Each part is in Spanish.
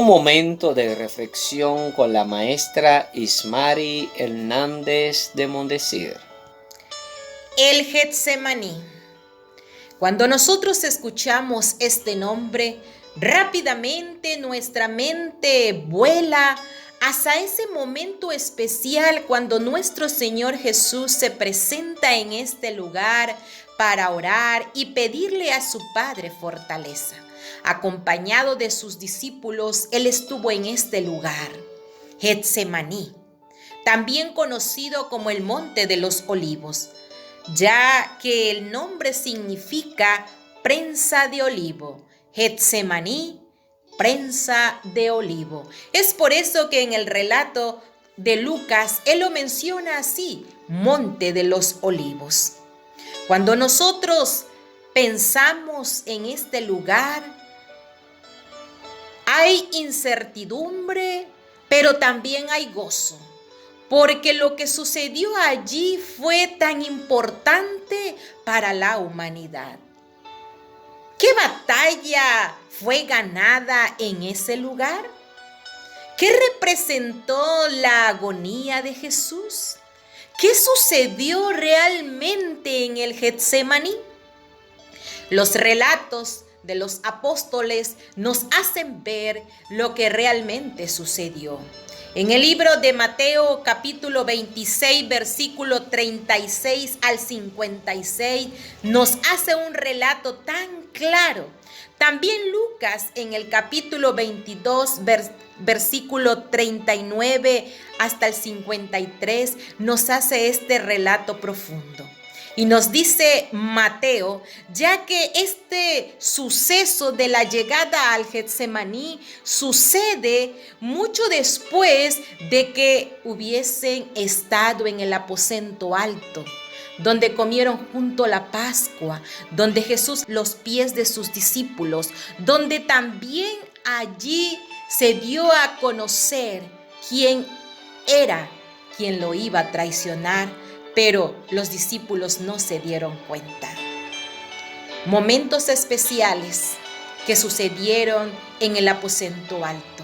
momento de reflexión con la maestra Ismari Hernández de Mondesir. El Getsemaní. Cuando nosotros escuchamos este nombre, rápidamente nuestra mente vuela hasta ese momento especial cuando nuestro Señor Jesús se presenta en este lugar para orar y pedirle a su Padre fortaleza. Acompañado de sus discípulos, Él estuvo en este lugar, Getsemaní, también conocido como el Monte de los Olivos, ya que el nombre significa prensa de olivo. Getsemaní, prensa de olivo. Es por eso que en el relato de Lucas, él lo menciona así, Monte de los Olivos. Cuando nosotros pensamos en este lugar, hay incertidumbre, pero también hay gozo. Porque lo que sucedió allí fue tan importante para la humanidad. ¿Qué batalla fue ganada en ese lugar? ¿Qué representó la agonía de Jesús? ¿Qué sucedió realmente en el Getsemaní? Los relatos de los apóstoles nos hacen ver lo que realmente sucedió. En el libro de Mateo capítulo 26 versículo 36 al 56 nos hace un relato tan claro. También Lucas en el capítulo 22 versículo 39 hasta el 53 nos hace este relato profundo. Y nos dice Mateo, ya que este suceso de la llegada al Getsemaní sucede mucho después de que hubiesen estado en el aposento alto, donde comieron junto la Pascua, donde Jesús los pies de sus discípulos, donde también allí se dio a conocer quién era quien lo iba a traicionar, pero los discípulos no se dieron cuenta. Momentos especiales que sucedieron en el aposento alto.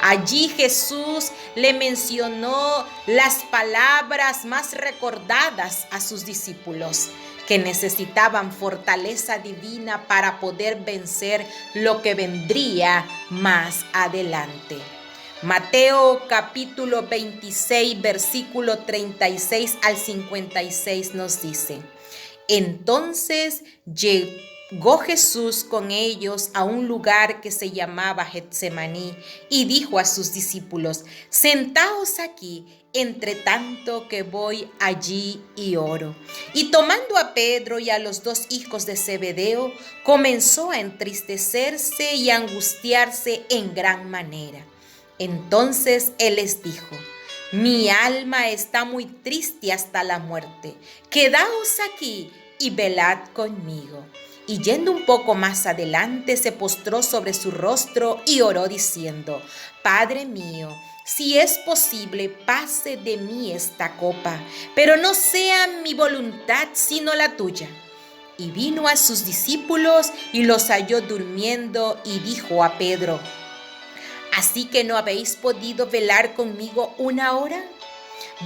Allí Jesús le mencionó las palabras más recordadas a sus discípulos, que necesitaban fortaleza divina para poder vencer lo que vendría más adelante. Mateo capítulo 26 versículo 36 al 56 nos dice: entonces llegó Jesús con ellos a un lugar que se llamaba Getsemaní y dijo a sus discípulos: sentaos aquí, entre tanto que voy allí y oro. Y tomando a Pedro y a los dos hijos de Zebedeo, comenzó a entristecerse y a angustiarse en gran manera. Entonces él les dijo: mi alma está muy triste hasta la muerte. Quedaos aquí y velad conmigo. Y yendo un poco más adelante, se postró sobre su rostro y oró diciendo: Padre mío, si es posible, pase de mí esta copa, pero no sea mi voluntad sino la tuya. Y vino a sus discípulos y los halló durmiendo y dijo a Pedro: ¿así que no habéis podido velar conmigo una hora?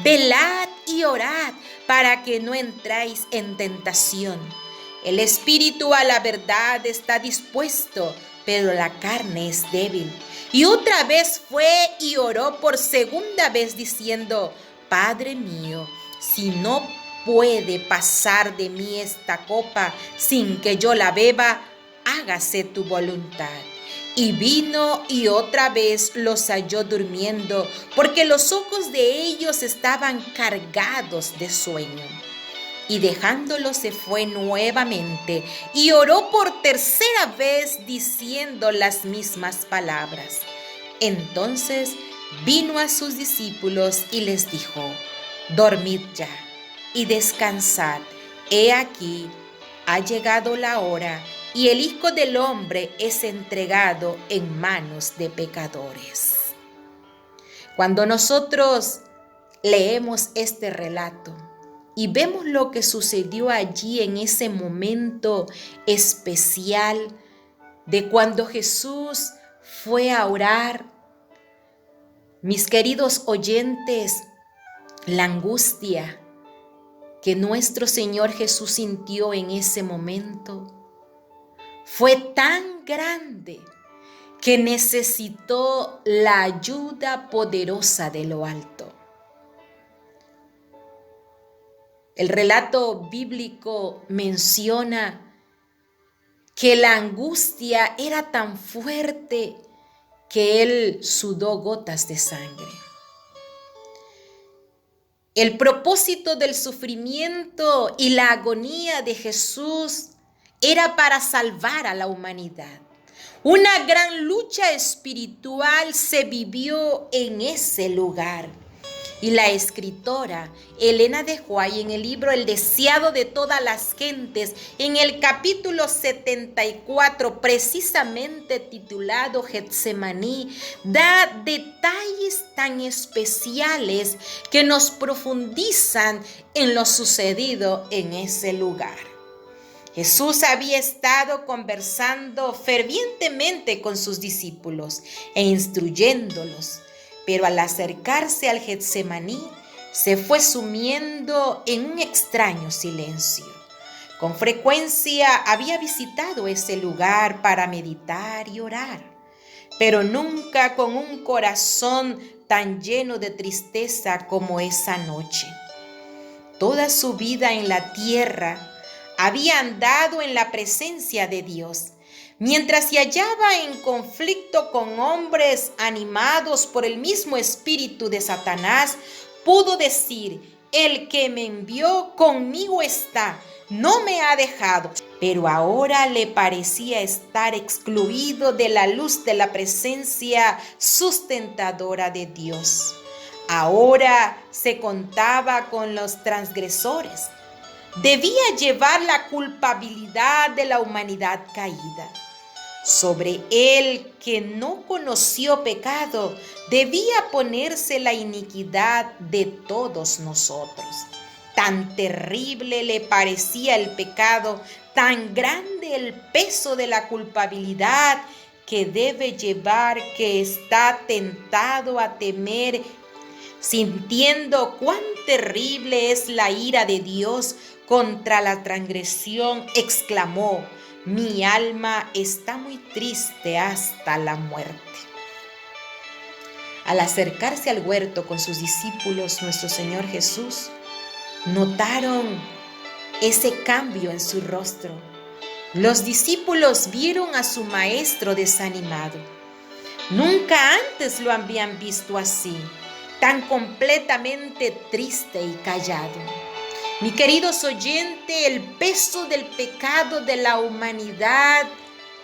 Velad y orad para que no entréis en tentación. El espíritu a la verdad está dispuesto, pero la carne es débil. Y otra vez fue y oró por segunda vez diciendo: Padre mío, si no puede pasar de mí esta copa sin que yo la beba, hágase tu voluntad. Y vino y otra vez los halló durmiendo, porque los ojos de ellos estaban cargados de sueño. Y dejándolos se fue nuevamente y oró por tercera vez diciendo las mismas palabras. Entonces vino a sus discípulos y les dijo: dormid ya y descansad. He aquí, ha llegado la hora y el Hijo del Hombre es entregado en manos de pecadores. Cuando nosotros leemos este relato y vemos lo que sucedió allí en ese momento especial de cuando Jesús fue a orar. Mis queridos oyentes, la angustia que nuestro Señor Jesús sintió en ese momento fue tan grande que necesitó la ayuda poderosa de lo alto. El relato bíblico menciona que la angustia era tan fuerte que él sudó gotas de sangre. El propósito del sufrimiento y la agonía de Jesús era para salvar a la humanidad. Una gran lucha espiritual se vivió en ese lugar. Y la escritora Elena de White, en el libro El deseado de todas las gentes, en el capítulo 74, precisamente titulado Getsemaní, da detalles tan especiales que nos profundizan en lo sucedido en ese lugar. Jesús había estado conversando fervientemente con sus discípulos e instruyéndolos. Pero al acercarse al Getsemaní, se fue sumiendo en un extraño silencio. Con frecuencia había visitado ese lugar para meditar y orar, pero nunca con un corazón tan lleno de tristeza como esa noche. Toda su vida en la tierra había andado en la presencia de Dios. Mientras se hallaba en conflicto con hombres animados por el mismo espíritu de Satanás, pudo decir: el que me envió conmigo está, no me ha dejado. Pero ahora le parecía estar excluido de la luz de la presencia sustentadora de Dios. Ahora se contaba con los transgresores. Debía llevar la culpabilidad de la humanidad caída. Sobre él, que no conoció pecado, debía ponerse la iniquidad de todos nosotros. Tan terrible le parecía el pecado, tan grande el peso de la culpabilidad que debe llevar, que está tentado a temer, sintiendo cuán terrible es la ira de Dios contra la transgresión, exclamó: mi alma está muy triste hasta la muerte. Al acercarse al huerto con sus discípulos, nuestro Señor Jesús notaron ese cambio en su rostro. Los discípulos vieron a su maestro desanimado. Nunca antes lo habían visto así, tan completamente triste y callado. Mi queridos oyentes, el peso del pecado de la humanidad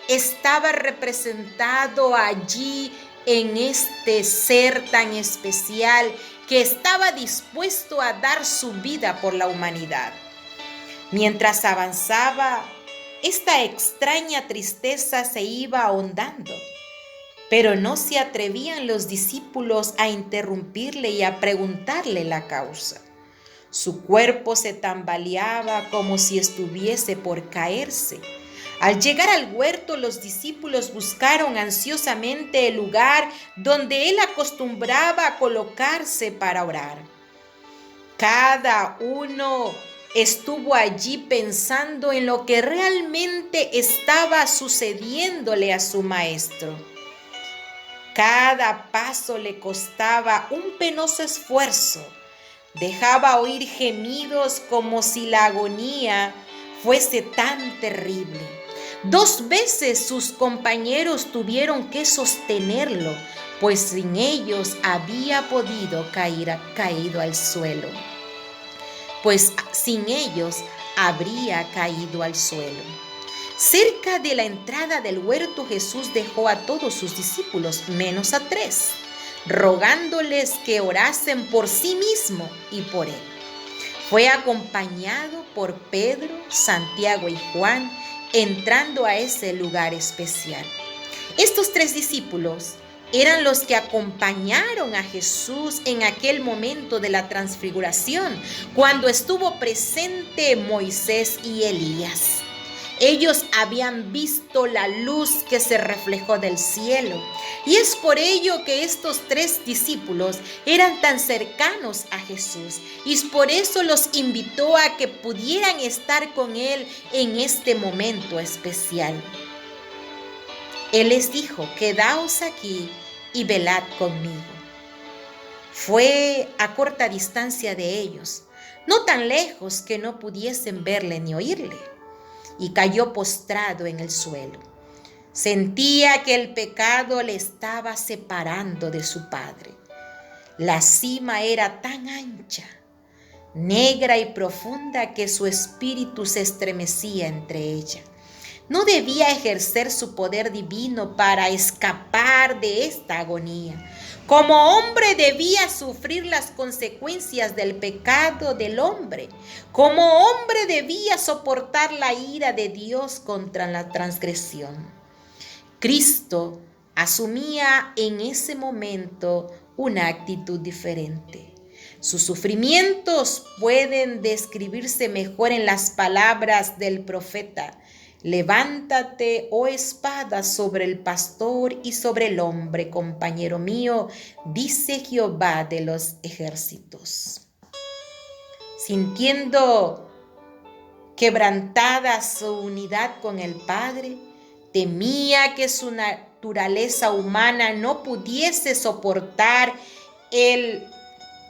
estaba representado allí en este ser tan especial que estaba dispuesto a dar su vida por la humanidad. Mientras avanzaba, esta extraña tristeza se iba ahondando, pero no se atrevían los discípulos a interrumpirle y a preguntarle la causa. Su cuerpo se tambaleaba como si estuviese por caerse. Al llegar al huerto, los discípulos buscaron ansiosamente el lugar donde él acostumbraba a colocarse para orar. Cada uno estuvo allí pensando en lo que realmente estaba sucediéndole a su maestro. Cada paso le costaba un penoso esfuerzo. Dejaba oír gemidos como si la agonía fuese tan terrible. 2 veces sus compañeros tuvieron que sostenerlo, pues sin ellos había podido caído al suelo. Cerca de la entrada del huerto, Jesús dejó a todos sus discípulos, menos a 3, rogándoles que orasen por sí mismo y por él. Fue acompañado por Pedro, Santiago y Juan, entrando a ese lugar especial. Estos 3 discípulos eran los que acompañaron a Jesús en aquel momento de la transfiguración, cuando estuvo presente Moisés y Elías. Ellos habían visto la luz que se reflejó del cielo. Y es por ello que estos 3 discípulos eran tan cercanos a Jesús. Y es por eso los invitó a que pudieran estar con Él en este momento especial. Él les dijo: quedaos aquí y velad conmigo. Fue a corta distancia de ellos, no tan lejos que no pudiesen verle ni oírle, y cayó postrado en el suelo. Sentía que el pecado le estaba separando de su Padre. La cima era tan ancha, negra y profunda que su espíritu se estremecía entre ella. No debía ejercer su poder divino para escapar de esta agonía. Como hombre debía sufrir las consecuencias del pecado del hombre. Como hombre debía soportar la ira de Dios contra la transgresión. Cristo asumía en ese momento una actitud diferente. Sus sufrimientos pueden describirse mejor en las palabras del profeta: levántate, oh espada, sobre el pastor y sobre el hombre, compañero mío, dice Jehová de los ejércitos. Sintiendo quebrantada su unidad con el Padre, temía que su naturaleza humana no pudiese soportar el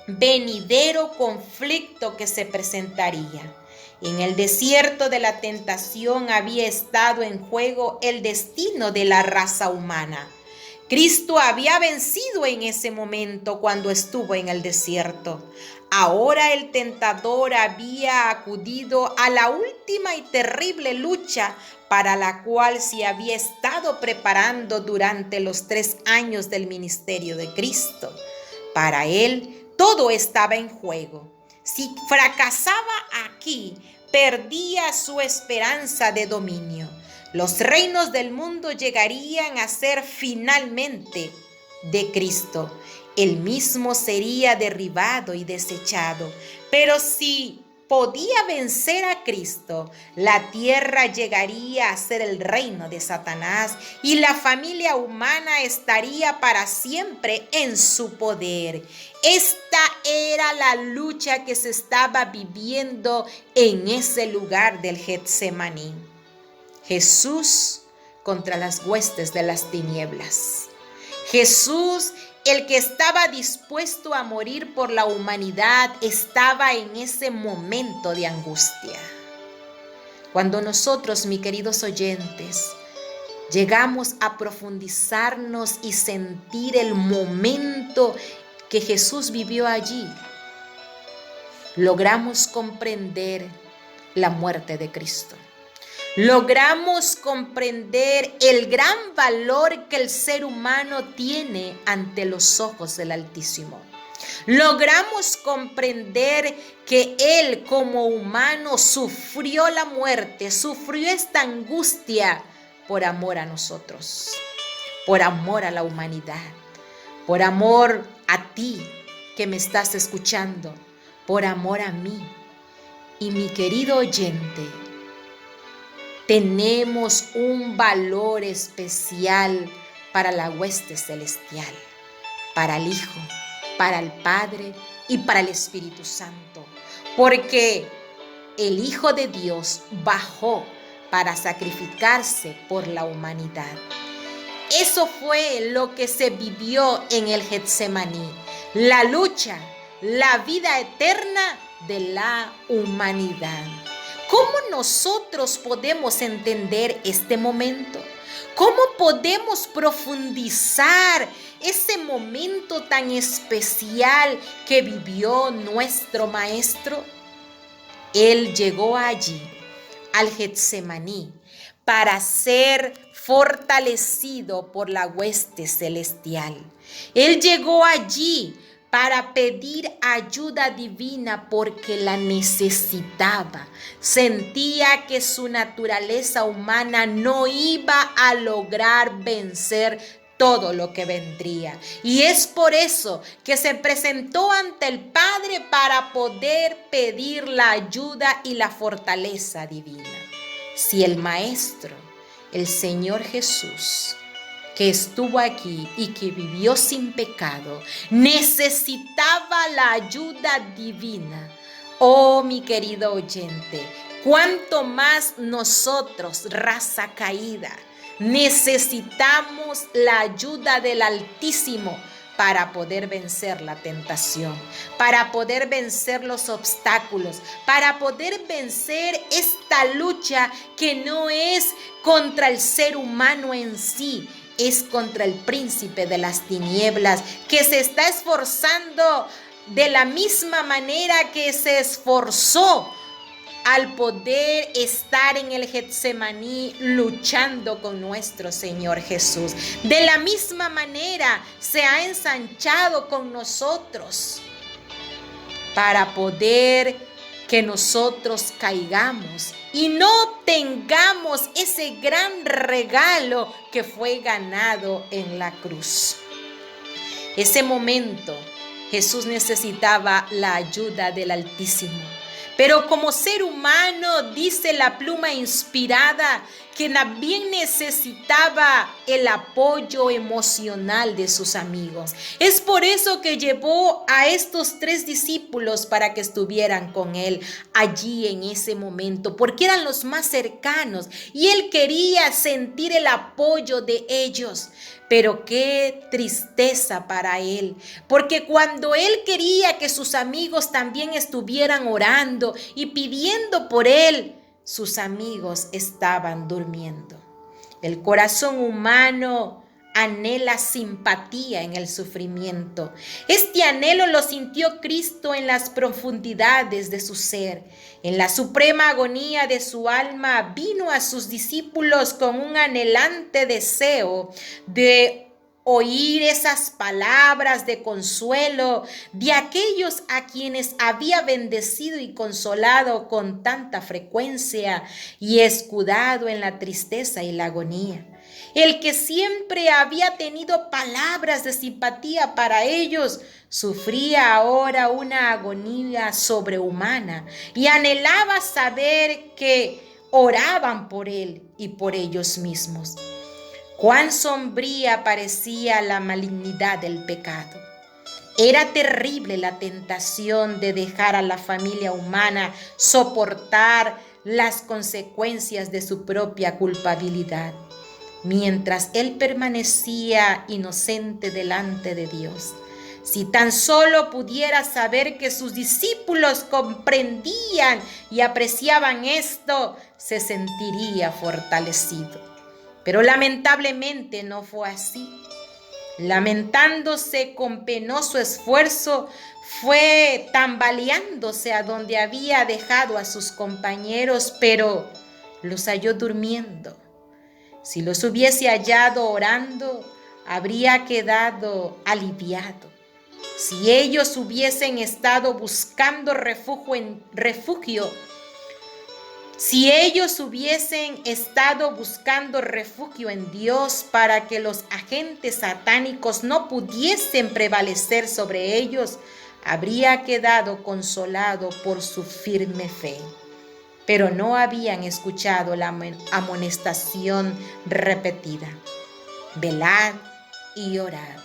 venidero conflicto que se presentaría. En el desierto de la tentación había estado en juego el destino de la raza humana. Cristo había vencido en ese momento cuando estuvo en el desierto. Ahora el tentador había acudido a la última y terrible lucha para la cual se había estado preparando durante los 3 años del ministerio de Cristo. Para él todo estaba en juego. Si fracasaba aquí, perdía su esperanza de dominio. Los reinos del mundo llegarían a ser finalmente de Cristo. Él mismo sería derribado y desechado. Pero si podía vencer a Cristo, la tierra llegaría a ser el reino de Satanás y la familia humana estaría para siempre en su poder. Esta era la lucha que se estaba viviendo en ese lugar del Getsemaní. Jesús contra las huestes de las tinieblas. Jesús, el que estaba dispuesto a morir por la humanidad, estaba en ese momento de angustia. Cuando nosotros, mis queridos oyentes, llegamos a profundizarnos y sentir el momento que Jesús vivió allí, logramos comprender la muerte de Cristo. Logramos comprender el gran valor que el ser humano tiene ante los ojos del Altísimo. Logramos comprender que Él como humano sufrió la muerte, sufrió esta angustia por amor a nosotros, por amor a la humanidad, por amor a ti que me estás escuchando, por amor a mí. Y mi querido oyente, tenemos un valor especial para la hueste celestial, para el Hijo, para el Padre y para el Espíritu Santo, porque el Hijo de Dios bajó para sacrificarse por la humanidad. Eso fue lo que se vivió en el Getsemaní, la lucha, la vida eterna de la humanidad. ¿Cómo nosotros podemos entender este momento? ¿Cómo podemos profundizar ese momento tan especial que vivió nuestro Maestro? Él llegó allí, al Getsemaní, para ser fortalecido por la hueste celestial. Él llegó allí para pedir ayuda divina porque la necesitaba. Sentía que su naturaleza humana no iba a lograr vencer todo lo que vendría. Y es por eso que se presentó ante el Padre para poder pedir la ayuda y la fortaleza divina. Si el Maestro, el Señor Jesús, que estuvo aquí y que vivió sin pecado, necesitaba la ayuda divina, oh mi querido oyente, cuánto más nosotros, raza caída, necesitamos la ayuda del Altísimo para poder vencer la tentación, para poder vencer los obstáculos, para poder vencer esta lucha que no es contra el ser humano en sí, es contra el príncipe de las tinieblas, que se está esforzando de la misma manera que se esforzó al poder estar en el Getsemaní luchando con nuestro Señor Jesús. De la misma manera se ha ensanchado con nosotros para poder que nosotros caigamos y no tengamos ese gran regalo que fue ganado en la cruz. Ese momento Jesús necesitaba la ayuda del Altísimo. Pero como ser humano, dice la pluma inspirada, que también necesitaba el apoyo emocional de sus amigos. Es por eso que llevó a estos 3 discípulos para que estuvieran con él allí en ese momento, porque eran los más cercanos y él quería sentir el apoyo de ellos. Pero qué tristeza para él, porque cuando él quería que sus amigos también estuvieran orando y pidiendo por él, sus amigos estaban durmiendo. El corazón humano anhela simpatía en el sufrimiento. Este anhelo lo sintió Cristo en las profundidades de su ser. En la suprema agonía de su alma vino a sus discípulos con un anhelante deseo de oír esas palabras de consuelo de aquellos a quienes había bendecido y consolado con tanta frecuencia y escudado en la tristeza y la agonía. El que siempre había tenido palabras de simpatía para ellos, sufría ahora una agonía sobrehumana y anhelaba saber que oraban por él y por ellos mismos. Cuán sombría parecía la malignidad del pecado. Era terrible la tentación de dejar a la familia humana soportar las consecuencias de su propia culpabilidad, mientras él permanecía inocente delante de Dios. Si tan solo pudiera saber que sus discípulos comprendían y apreciaban esto, se sentiría fortalecido. Pero lamentablemente no fue así. Lamentándose con penoso esfuerzo, fue tambaleándose a donde había dejado a sus compañeros, pero los halló durmiendo. Si los hubiese hallado orando, habría quedado aliviado. Si ellos hubiesen estado buscando refugio en Dios para que los agentes satánicos no pudiesen prevalecer sobre ellos, habría quedado consolado por su firme fe. Pero no habían escuchado la amonestación repetida: velad y orad.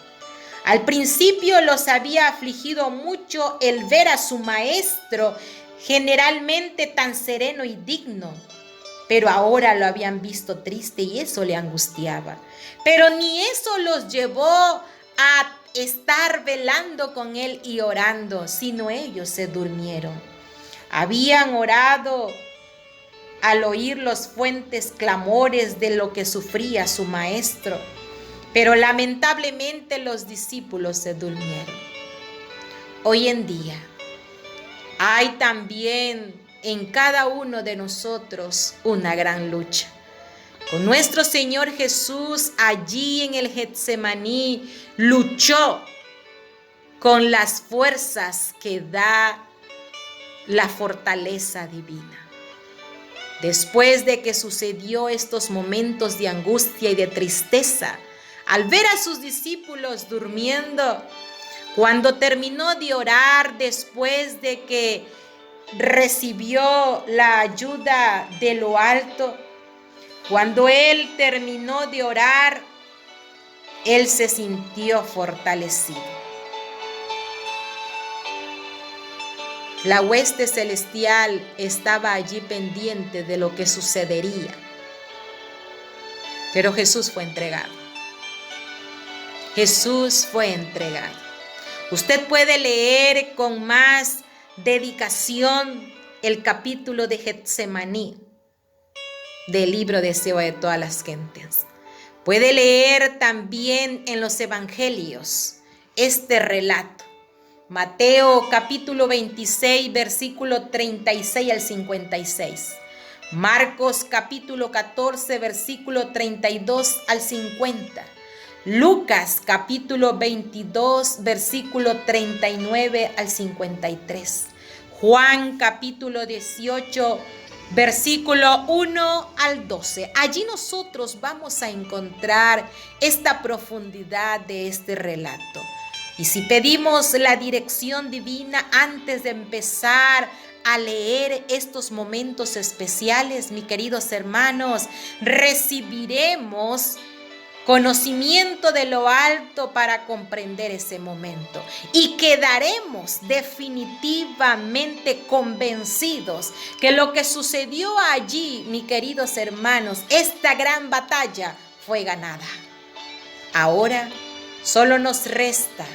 Al principio los había afligido mucho el ver a su maestro generalmente tan sereno y digno, pero ahora lo habían visto triste y eso le angustiaba. Pero ni eso los llevó a estar velando con él y orando, sino ellos se durmieron. Habían orado al oír los fuertes clamores de lo que sufría su maestro, pero lamentablemente los discípulos se durmieron. Hoy en día hay también en cada uno de nosotros una gran lucha. Con nuestro Señor Jesús allí en el Getsemaní luchó con las fuerzas que da la fortaleza divina. Después de que sucedió estos momentos de angustia y de tristeza, al ver a sus discípulos durmiendo, cuando terminó de orar, después de que recibió la ayuda de lo alto, Cuando él terminó de orar, él se sintió fortalecido. La hueste celestial estaba allí pendiente de lo que sucedería, pero Jesús fue entregado. Jesús fue entregado. Usted puede leer con más dedicación el capítulo de Getsemaní del libro Deseo de todas las gentes. Puede leer también en los evangelios este relato. Mateo capítulo 26, versículo 36 al 56. Marcos capítulo 14, versículo 32 al 50. Lucas capítulo 22, versículo 39 al 53. Juan capítulo 18, versículo 1 al 12. Allí nosotros vamos a encontrar esta profundidad de este relato. Y si pedimos la dirección divina antes de empezar a leer estos momentos especiales, mis queridos hermanos, recibiremos conocimiento de lo alto para comprender ese momento y quedaremos definitivamente convencidos que lo que sucedió allí, mis queridos hermanos, esta gran batalla fue ganada. Ahora solo nos resta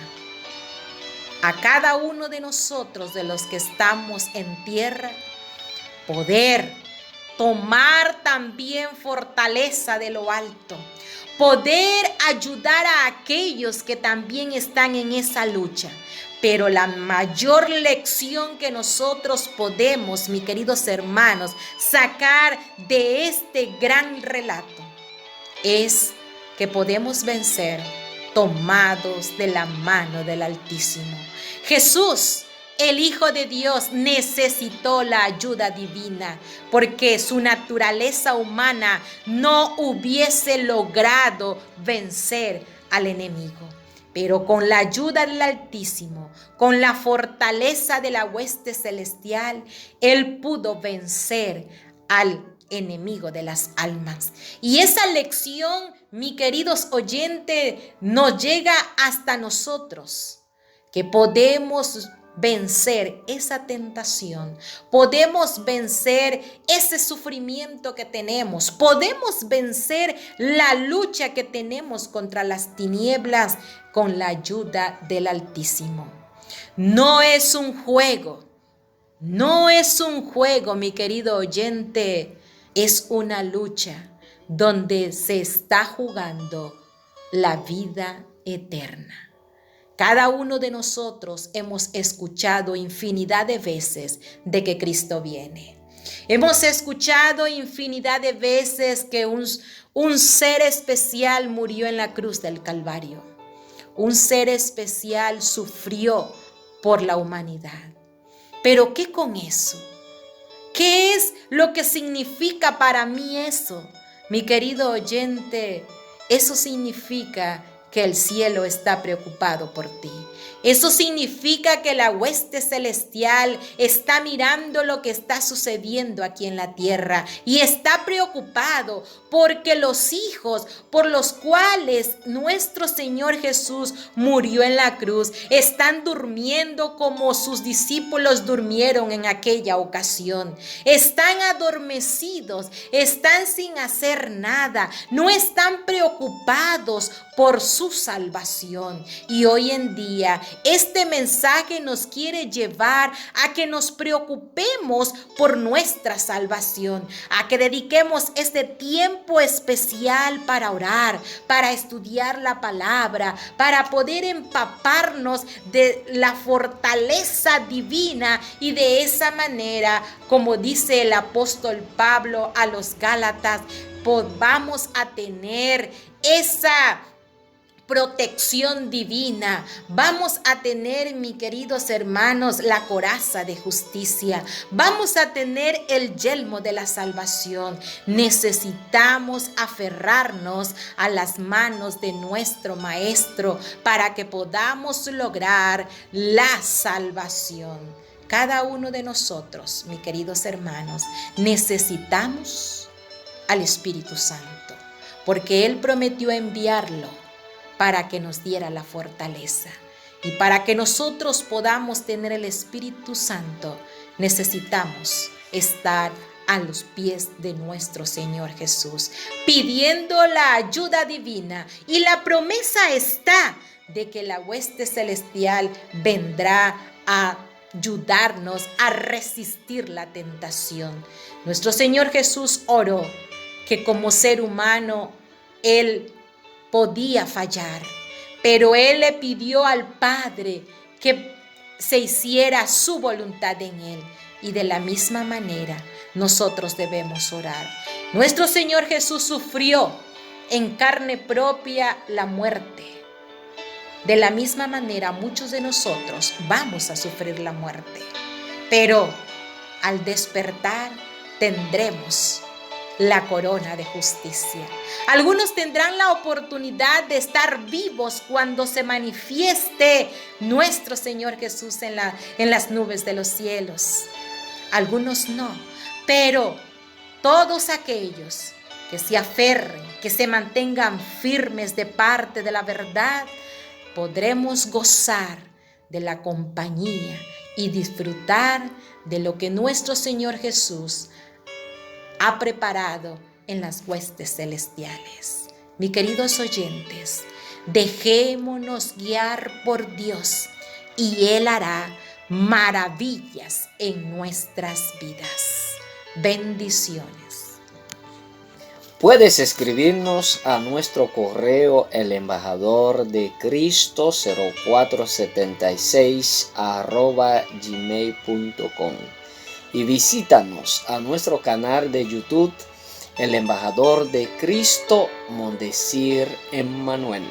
a cada uno de nosotros, de los que estamos en tierra, poder tomar también fortaleza de lo alto, poder ayudar a aquellos que también están en esa lucha. Pero la mayor lección que nosotros podemos, mis queridos hermanos, sacar de este gran relato es que podemos vencer tomados de la mano del Altísimo. Jesús, el Hijo de Dios, necesitó la ayuda divina porque su naturaleza humana no hubiese logrado vencer al enemigo. Pero con la ayuda del Altísimo, con la fortaleza de la hueste celestial, Él pudo vencer al enemigo de las almas. Y esa lección, mis queridos oyentes, nos llega hasta nosotros, que podemos vencer esa tentación, podemos vencer ese sufrimiento que tenemos, podemos vencer la lucha que tenemos contra las tinieblas con la ayuda del Altísimo. No es un juego, no es un juego, mi querido oyente, es una lucha donde se está jugando la vida eterna. Cada uno de nosotros hemos escuchado infinidad de veces de que Cristo viene. Hemos escuchado infinidad de veces que un ser especial murió en la cruz del Calvario. Un ser especial sufrió por la humanidad. Pero ¿qué con eso? ¿Qué es lo que significa para mí eso? Mi querido oyente, eso significa que el cielo está preocupado por ti. Eso significa que la hueste celestial está mirando lo que está sucediendo aquí en la tierra y está preocupado porque los hijos por los cuales nuestro Señor Jesús murió en la cruz están durmiendo como sus discípulos durmieron en aquella ocasión. Están adormecidos, están sin hacer nada, no están preocupados por su salvación. Y hoy en día este mensaje nos quiere llevar a que nos preocupemos por nuestra salvación, a que dediquemos este tiempo especial para orar, para estudiar la palabra, para poder empaparnos de la fortaleza divina y de esa manera, como dice el apóstol Pablo a los Gálatas, vamos a tener esa protección divina. Vamos a tener, mis queridos hermanos, la coraza de justicia. Vamos a tener el yelmo de la salvación. Necesitamos aferrarnos a las manos de nuestro Maestro para que podamos lograr la salvación. Cada uno de nosotros, mis queridos hermanos, necesitamos al Espíritu Santo, porque Él prometió enviarlo para que nos diera la fortaleza. Y para que nosotros podamos tener el Espíritu Santo, necesitamos estar a los pies de nuestro Señor Jesús, pidiendo la ayuda divina. Y la promesa está de que la hueste celestial vendrá a ayudarnos a resistir la tentación. Nuestro Señor Jesús oró que como ser humano Él podía fallar, pero Él le pidió al Padre que se hiciera su voluntad en Él. Y de la misma manera nosotros debemos orar. Nuestro Señor Jesús sufrió en carne propia la muerte. De la misma manera muchos de nosotros vamos a sufrir la muerte, pero al despertar tendremos la corona de justicia. Algunos tendrán la oportunidad de estar vivos cuando se manifieste nuestro Señor Jesús en las nubes de los cielos. Algunos no, pero todos aquellos que se aferren, que se mantengan firmes de parte de la verdad, podremos gozar de la compañía y disfrutar de lo que nuestro Señor Jesús ha preparado en las huestes celestiales. Mis queridos oyentes, dejémonos guiar por Dios y Él hará maravillas en nuestras vidas. Bendiciones. Puedes escribirnos a nuestro correo elembajadordecristo0476@gmail.com y visítanos a nuestro canal de YouTube El Embajador de Cristo Mondesir Emmanuel.